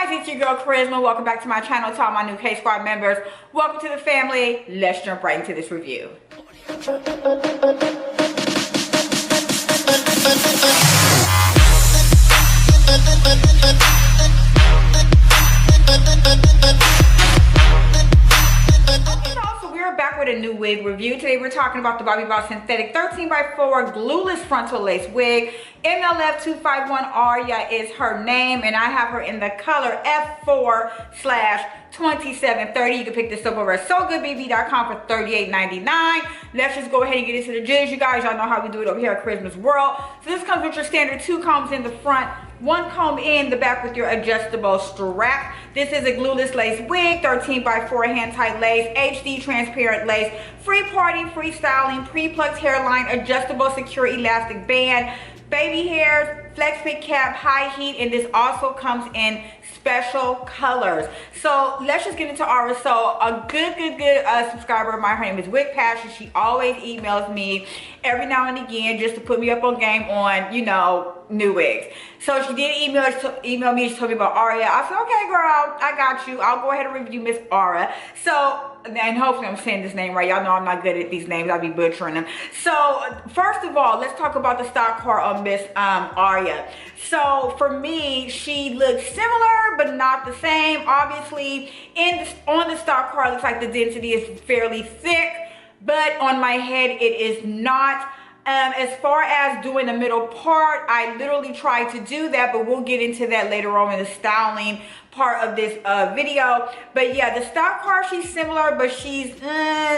guys, it's your girl Charisma. Welcome back to my channel. To all my new K Squad members, welcome to the family. Let's jump right into this review. Back with a new wig review. Today we're talking about the Bobbi synthetic 13x4 glueless frontal lace wig. MLF251 Arya is her name, and I have her in the color F4/2730. You can pick this up over at SoGoodBB.com for $38.99. Let's just go ahead and get into the jigs, you guys. Y'all know how we do it over here at Charisma's World. So this comes with your standard 2 combs in the front, 1 comb in the back with your adjustable strap. This is a glueless lace wig, 13x4 hand-tight lace, HD transparent lace, free parting, free styling, pre-plucked hairline, adjustable secure elastic band, baby hairs, flex pit cap, high heat, and this also comes in special colors. So let's just get into Arya. So a good subscriber of mine, her name is WIGPOP. She always emails me every now and again just to put me up on game on, you know, new wigs. So she did email me. She told me about Arya. I said, okay, girl, I got you. I'll go ahead and review Miss Arya. So, and hopefully I'm saying this name right. Y'all know I'm not good at these names. I'll be butchering them. So first of all, let's talk about the stock car on Miss Arya. So for me, she looks similar but not the same. Obviously, on the stock car, it looks like the density is fairly thick, but on my head, it is not. As far as doing the middle part, I literally tried to do that, but we'll get into that later on in the styling part of this video. But yeah, the stock car, she's similar, but she's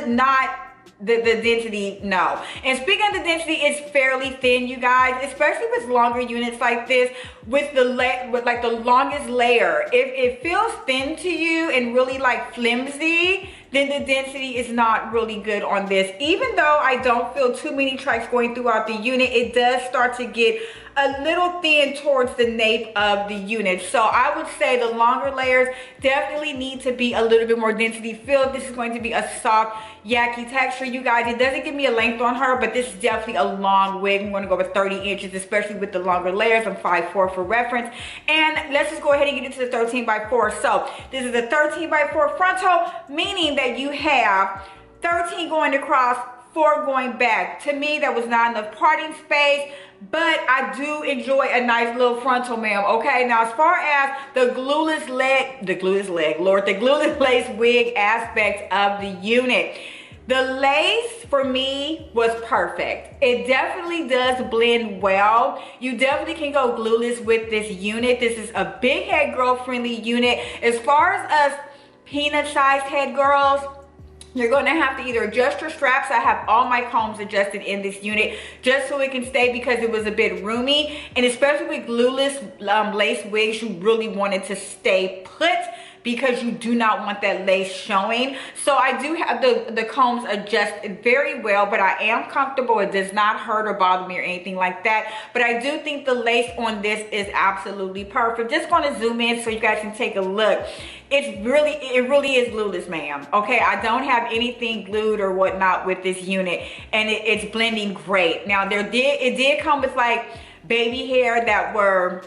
not the density, no. And speaking of the density, it's fairly thin, you guys, especially with longer units like this, with like the longest layer. If it feels thin to you and really like flimsy, then the density is not really good on this. Even though I don't feel too many tracks going throughout the unit, it does start to get a little thin towards the nape of the unit. So I would say the longer layers definitely need to be a little bit more density filled. This is going to be a soft, yucky texture, you guys. It doesn't give me a length on her, but this is definitely a long wig. I'm going to go with 30 inches, especially with the longer layers. I'm 5'4" for reference. And let's just go ahead and get into the 13x4. So this is a 13x4 frontal, meaning that you have 13 going across, 4 going back. To me, that was not enough parting space, but I do enjoy a nice little frontal, ma'am. Okay, now as far as the glueless lace wig aspect of the unit, the lace for me was perfect. It definitely does blend well. You definitely can go glueless with this unit. This is a big head girl friendly unit. As far as us peanut sized head girls, you're going to have to either adjust your straps. I have all my combs adjusted in this unit just so it can stay, because it was a bit roomy. And especially with glueless lace wigs, you really wanted to stay put, because you do not want that lace showing. So I do have the combs adjusted very well, but I am comfortable. It does not hurt or bother me or anything like that. But I do think the lace on this is absolutely perfect. Just going to zoom in so you guys can take a look. It really is glueless, ma'am. Okay, I don't have anything glued or whatnot with this unit, and it's blending great. Now it did come with like baby hair that were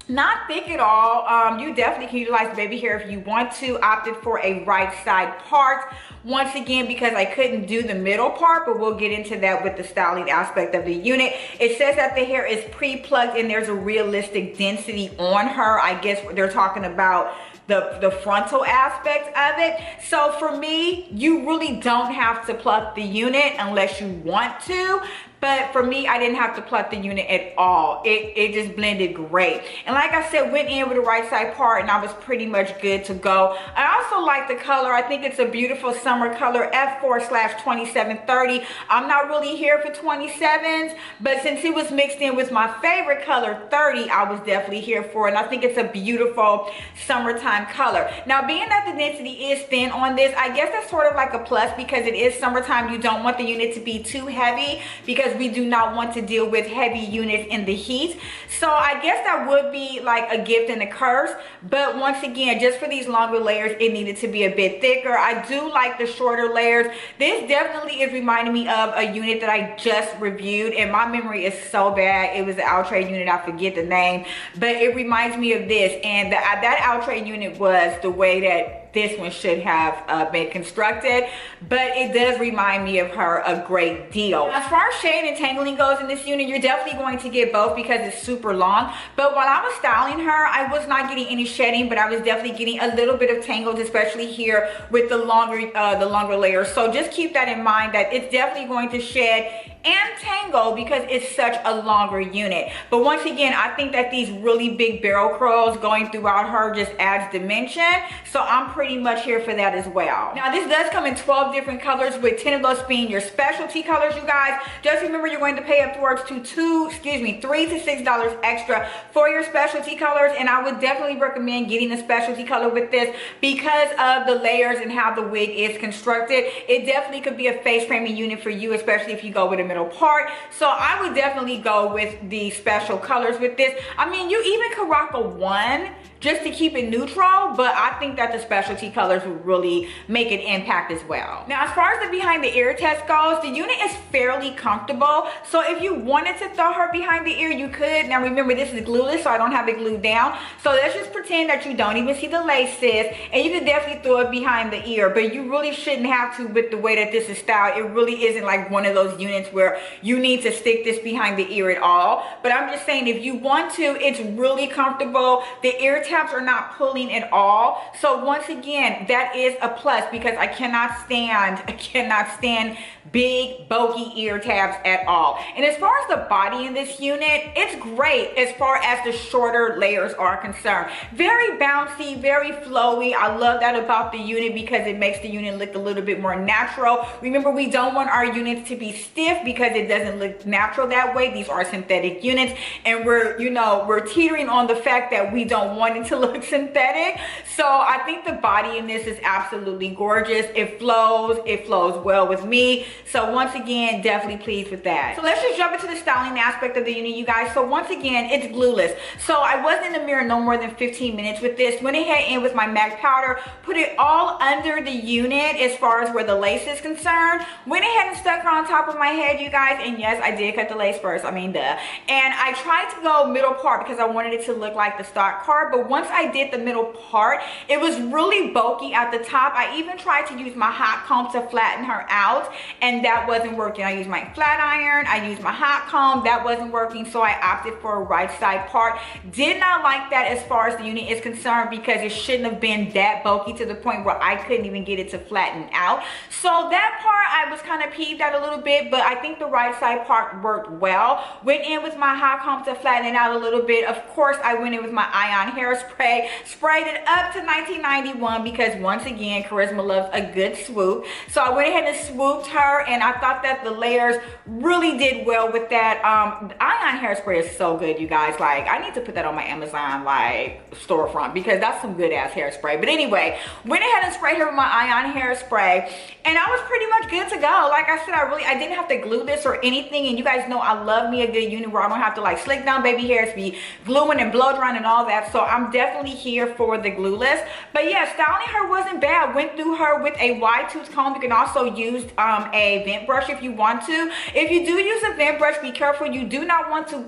not thick at all. You definitely can utilize baby hair if you want to. Opted for a right side part, once again, because I couldn't do the middle part, but we'll get into that with the styling aspect of the unit. It says that the hair is pre-plucked and there's a realistic density on her. I guess they're talking about the frontal aspect of it. So for me, you really don't have to pluck the unit unless you want to. But for me, I didn't have to pluck the unit at all. It just blended great. And like I said, went in with the right side part and I was pretty much good to go. I also like the color. I think it's a beautiful summer color, F4/2730. I'm not really here for 27s, but since it was mixed in with my favorite color, 30, I was definitely here for it. And I think it's a beautiful summertime color. Now, being that the density is thin on this, I guess that's sort of like a plus, because it is summertime. You don't want the unit to be too heavy, because because we do not want to deal with heavy units in the heat. So I guess that would be like a gift and a curse. But once again, just for these longer layers, it needed to be a bit thicker. I do like the shorter layers. This definitely is reminding me of a unit that I just reviewed, and my memory is so bad. It was the OUTRE unit, I forget the name, but it reminds me of this. And that OUTRE unit was the way that this one should have been constructed, but it does remind me of her a great deal. As far as shade and tangling goes in this unit, you're definitely going to get both because it's super long. But while I was styling her, I was not getting any shedding, but I was definitely getting a little bit of tangles, especially here with the longer layers. So just keep that in mind, that it's definitely going to shed and tangle because it's such a longer unit. But once again, I think that these really big barrel curls going throughout her just adds dimension. So I'm pretty much here for that as well. Now this does come in 12 different colors, with 10 of those being your specialty colors, you guys. Just remember, you're going to pay upwards to $3 to $6 extra for your specialty colors. And I would definitely recommend getting a specialty color with this because of the layers and how the wig is constructed. It definitely could be a face framing unit for you, especially if you go with a middle part. So I would definitely go with the special colors with this. I mean, you even could rock a 1 just to keep it neutral, but I think that the specialty colors would really make an impact as well. Now, as far as the behind the ear test goes, the unit is fairly comfortable. So if you wanted to throw her behind the ear, you could. Now remember, this is glueless, so I don't have it glued down. So let's just pretend that you don't even see the laces, and you can definitely throw it behind the ear, but you really shouldn't have to with the way that this is styled. It really isn't like one of those units where you need to stick this behind the ear at all. But I'm just saying, if you want to, it's really comfortable. The ear tabs are not pulling at all. So once again, that is a plus because I cannot stand big bulky ear tabs at all. And as far as the body in this unit, it's great as far as the shorter layers are concerned. Very bouncy, very flowy. I love that about the unit because it makes the unit look a little bit more natural. Remember, we don't want our units to be stiff because it doesn't look natural that way. These are synthetic units, and we're teetering on the fact that we don't want it to look synthetic. So I think the body in this is absolutely gorgeous. It flows well with me. So once again, definitely pleased with that. So let's just jump into the styling aspect of the unit, you guys. So once again, it's glueless. So I was in the mirror no more than 15 minutes with this. Went ahead and with my MAC powder, put it all under the unit as far as where the lace is concerned. Went ahead and stuck her on top of my head, you guys. And yes, I did cut the lace first. I mean, duh. And I tried to go middle part because I wanted it to look like the stock card. But once I did the middle part, it was really bulky at the top. I even tried to use my hot comb to flatten her out, and that wasn't working. I used my flat iron, I used my hot comb, that wasn't working. So I opted for a right side part. Did not like that as far as the unit is concerned because it shouldn't have been that bulky to the point where I couldn't even get it to flatten out. So that part I was kind of peeved at a little bit, but I think the right side part worked well. Went in with my hot comb to flatten it out a little bit. Of course, I went in with my ion hairspray, sprayed it up to 1991 because once again, Charisma loves a good swoop. So I went ahead and swooped her, and I thought that the layers really did well with that. The ion hairspray is so good, you guys. Like, I need to put that on my Amazon like storefront because that's some good ass hairspray. But anyway, went ahead and sprayed her with my ion hairspray, and I was pretty much good to go. Like I said, I didn't have to glue this or anything, and you guys know I love me a good unit where I don't have to like slick down baby hairs, be gluing and blow drying and all that. So I'm definitely here for the glueless. But yeah, styling her wasn't bad. Went through her with a wide tooth comb. You can also use a vent brush if you want to. If you do use a vent brush, be careful. You do not want to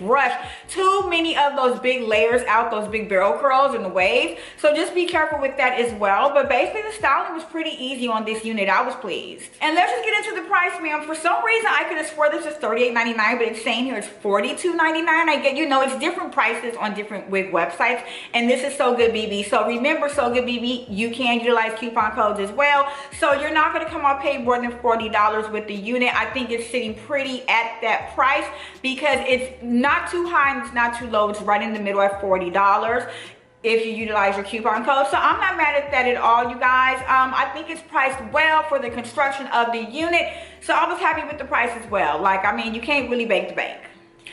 brush too many of those big layers out, those big barrel curls and the waves. So just be careful with that as well. But basically the styling was pretty easy on this unit. I was pleased. And let's just get into the price, ma'am. For some reason, I could have swore this was $38.99, but it's saying here it's $42.99. I get, it's different prices on different wig websites, and this is So Good BB. So remember, So Good BB, you can utilize coupon codes as well. So you're not going to come out pay more than $40 with the unit. I think it's sitting pretty at that price because it's not too high and it's not too low. It's right in the middle at $40 if you utilize your coupon code. So I'm not mad at that at all, you guys. I think it's priced well for the construction of the unit. So I was happy with the price as well. Like, I mean, you can't really bank the bank.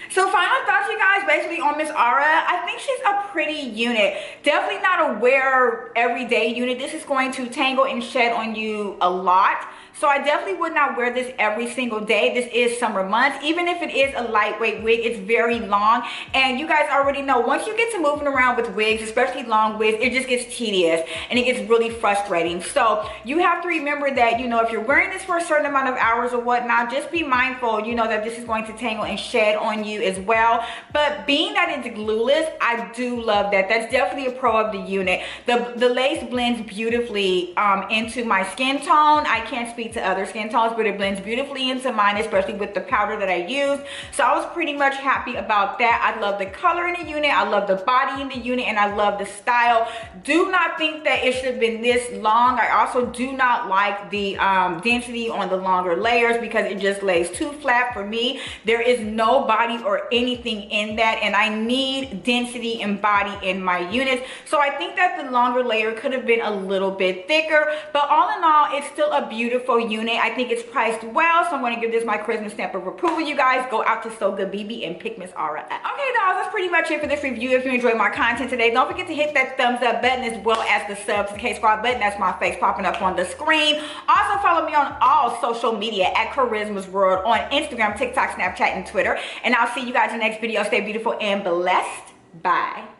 So final thoughts, you guys, basically on Miss Arya. I think she's a pretty unit. Definitely not a wear everyday unit. This is going to tangle and shed on you a lot. So I definitely would not wear this every single day. This is summer months. Even if it is a lightweight wig, it's very long. And you guys already know, once you get to moving around with wigs, especially long wigs, it just gets tedious and it gets really frustrating. So you have to remember that, you know, if you're wearing this for a certain amount of hours or whatnot, just be mindful, you know, that this is going to tangle and shed on you as well. But being that it's glueless, I do love that. That's definitely a pro of the unit. The lace blends beautifully into my skin tone. I can't speak to other skin tones, but it blends beautifully into mine, especially with the powder that I used. So I was pretty much happy about that. I love the color in the unit, I love the body in the unit, and I love the style. Do not think that it should have been this long. I also do not like the density on the longer layers because it just lays too flat for me. There is no body or anything in that, and I need density and body in my units. So I think that the longer layer could have been a little bit thicker, but all in all, it's still a beautiful unit. I think it's priced well, so I'm going to give this my Christmas stamp of approval. You guys go out to So Good BB and pick Miss Arya up. Okay, dolls, that's pretty much it for this review. If you enjoyed my content today, don't forget to hit that thumbs up button as well as the sub to the K-Squad button. That's my face popping up on the screen. Also follow me on all social media at Charisma's World on Instagram, TikTok, Snapchat, and Twitter. And I'll see you guys in the next video. Stay beautiful and blessed. Bye.